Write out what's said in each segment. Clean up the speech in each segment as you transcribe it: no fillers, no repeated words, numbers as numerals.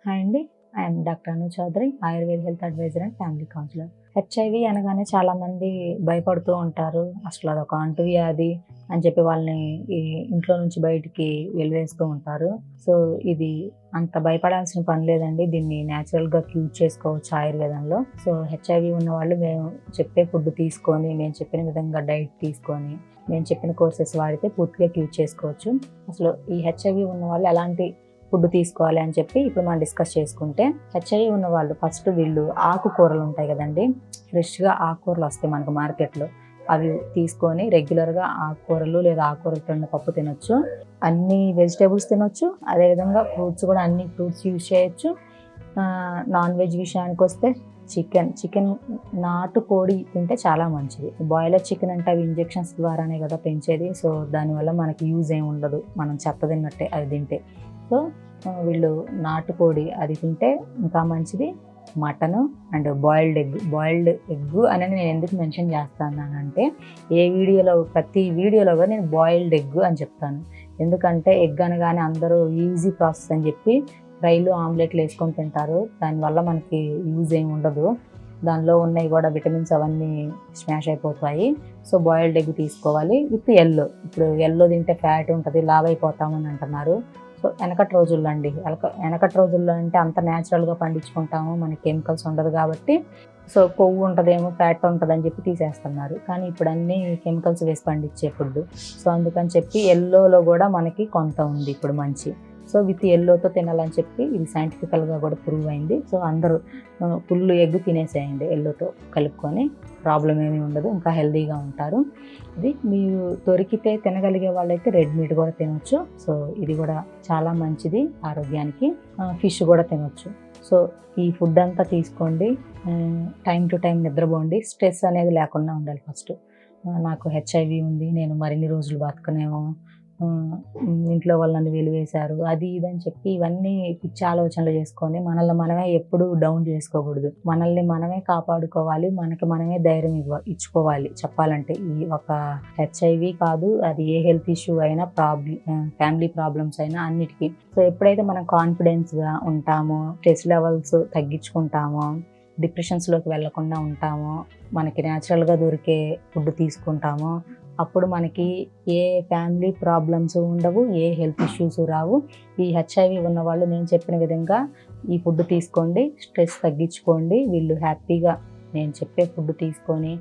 Hi అండి. I'm doctor Anu Chaudhary, Ayurveda health advisor and family counsellor. HIV అనగానే చాలామంది భయపడుతూ ఉంటారు. అసలు అదొక అంటువ్యాధి అని చెప్పి వాళ్ళని ఈ ఇంట్లో నుంచి బయటికి వెలివేస్తూ ఉంటారు. సో ఇది అంత భయపడాల్సిన పని లేదండి. దీన్ని న్యాచురల్గా క్యూర్ చేసుకోవచ్చు ఆయుర్వేదంలో. సో హెచ్ఐవి ఉన్న వాళ్ళు మేము చెప్పే ఫుడ్ తీసుకొని, మేము చెప్పిన విధంగా డైట్ తీసుకొని, మేము చెప్పిన కోర్సెస్ వాడితే పూర్తిగా క్యూర్ చేసుకోవచ్చు. అసలు ఈ హెచ్ఐవి ఉన్న వాళ్ళు ఎలాంటి ఫుడ్ తీసుకోవాలి అని చెప్పి ఇప్పుడు మనం డిస్కస్ చేసుకుంటే, హెచ్ఐవి ఉన్న వాళ్ళు ఫస్ట్ వీళ్ళు ఆకుకూరలు ఉంటాయి కదండి, ఫ్రెష్గా ఆకుకూరలు వస్తాయి మనకు మార్కెట్లో, అవి తీసుకొని రెగ్యులర్గా ఆకుకూరలు లేదా ఆకుకూరలు తిన్న పప్పు తినొచ్చు. అన్ని వెజిటేబుల్స్ తినొచ్చు, అదేవిధంగా ఫ్రూట్స్ కూడా అన్ని ఫ్రూట్స్ యూజ్ చేయొచ్చు. నాన్ వెజ్ విషయానికి వస్తే చికెన్ నాటుకోడి తింటే చాలా మంచిది. బాయిలర్ చికెన్ అంటే అవి ఇంజెక్షన్స్ ద్వారానే కదా పెంచేది. సో దానివల్ల మనకి యూజ్ ఏమి ఉండదు, మనం చెత్త తిన్నట్టే అది తింటే. సో వీళ్ళు నాటుకోడి అది తింటే ఇంకా మంచిది. మటను అండ్ బాయిల్డ్ ఎగ్ అని నేను ఎందుకు మెన్షన్ చేస్తానంటే, ప్రతి వీడియోలో కూడా నేను బాయిల్డ్ ఎగ్ అని చెప్తాను. ఎందుకంటే ఎగ్ అనగానే అందరూ ఈజీ ప్రాసెస్ అని చెప్పి ఫ్రైలు ఆమ్లెట్లు వేసుకొని తింటారు. దానివల్ల మనకి యూజ్ ఏమి ఉండదు. దానిలో ఉన్నవి కూడా విటమిన్స్ అవన్నీ స్మాష్ అయిపోతాయి. సో బాయిల్డ్ ఎగ్ తీసుకోవాలి విత్ ఎల్లో. ఇప్పుడు ఎల్లో తింటే ఫ్యాట్ ఉంటుంది, లావ్ అయిపోతామని అంటున్నారు. సో వెనకటి రోజుల్లో అంటే అంత న్యాచురల్గా పండించుకుంటాము, మనకి కెమికల్స్ ఉండదు కాబట్టి సో కొవ్వు ఉంటుందేమో, ఫ్యాట్ ఉంటుంది అని చెప్పి తీసేస్తున్నారు. కానీ ఇప్పుడు అన్నీ కెమికల్స్ వేసి పండించే ఫుడ్. సో అందుకని చెప్పి ఎల్లోలో కూడా మనకి కొంత ఉంది ఇప్పుడు మంచి. సో విత్ ఎల్లోతో తినాలని చెప్పి ఇది సైంటిఫికల్గా కూడా ప్రూవ్ అయింది. సో అందరూ ఫుల్ ఎగ్ తినేసేయండి ఎల్లోతో కలుపుకొని, ప్రాబ్లం ఏమీ ఉండదు, ఇంకా హెల్తీగా ఉంటారు. ఇది మీరు దొరికితే తినగలిగే వాళ్ళైతే రెడ్ మీట్ కూడా తినొచ్చు. సో ఇది కూడా చాలా మంచిది ఆరోగ్యానికి. ఫిష్ కూడా తినొచ్చు. సో ఈ ఫుడ్ అంతా తీసుకోండి, టైం టు టైం నిద్రపోండి. స్ట్రెస్ అనేది లేకుండా ఉండాలి. ఫస్ట్ నాకు హెచ్ఐవి ఉంది, నేను మరిన్ని రోజులు బతకనేమో, ఇంట్లో వాళ్ళని వెలివేశారు, అది ఇది అని చెప్పి ఇవన్నీ పిచ్చి ఆలోచనలు చేసుకొని మనల్ని మనమే ఎప్పుడూ డౌన్ చేసుకోకూడదు. మనల్ని మనమే కాపాడుకోవాలి, మనకి మనమే ధైర్యం ఇచ్చుకోవాలి. చెప్పాలంటే ఈ ఒక హెచ్ఐవి కాదు, అది ఏ హెల్త్ ఇష్యూ అయినా, ఫ్యామిలీ ప్రాబ్లమ్స్ అయినా అన్నిటికీ. సో ఎప్పుడైతే మనం కాన్ఫిడెన్స్గా ఉంటామో, స్ట్రెస్ లెవెల్స్ తగ్గించుకుంటామో, డిప్రెషన్స్లోకి వెళ్లకుండా ఉంటామో, మనకి న్యాచురల్గా దొరికే ఫుడ్ తీసుకుంటామో, అప్పుడు మనకి ఏ ఫ్యామిలీ ప్రాబ్లమ్స్ ఉండవు, ఏ హెల్త్ ఇష్యూస్ రావు. ఈ హెచ్ఐవి ఉన్న వాళ్ళు నేను చెప్పిన విధంగా ఈ ఫుడ్ తీసుకోండి, స్ట్రెస్ తగ్గించుకోండి. వీళ్ళు హ్యాపీగా నేను చెప్పే ఫుడ్ తీసుకొని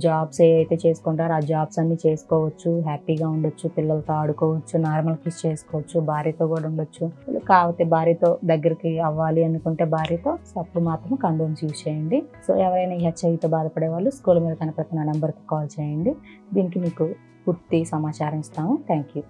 జాబ్స్ ఏవైతే చేసుకుంటారో ఆ జాబ్స్ అన్నీ చేసుకోవచ్చు, హ్యాపీగా ఉండొచ్చు, పిల్లలతో ఆడుకోవచ్చు, నార్మల్ కిస్ చేసుకోవచ్చు, భార్యతో కూడా ఉండొచ్చు. కాకపోతే భార్యతో దగ్గరికి అవ్వాలి అనుకుంటే భార్యతో, సో అప్పుడు మాత్రం కండోమ్స్ యూజ్ చేయండి. సో ఎవరైనా ఈ హెచ్ఐవితో బాధపడే వాళ్ళు స్కూల్ మీద కనపడుతున్న నెంబర్కి కాల్ చేయండి. దీనికి మీకు పూర్తి సమాచారం ఇస్తాము. Thank you.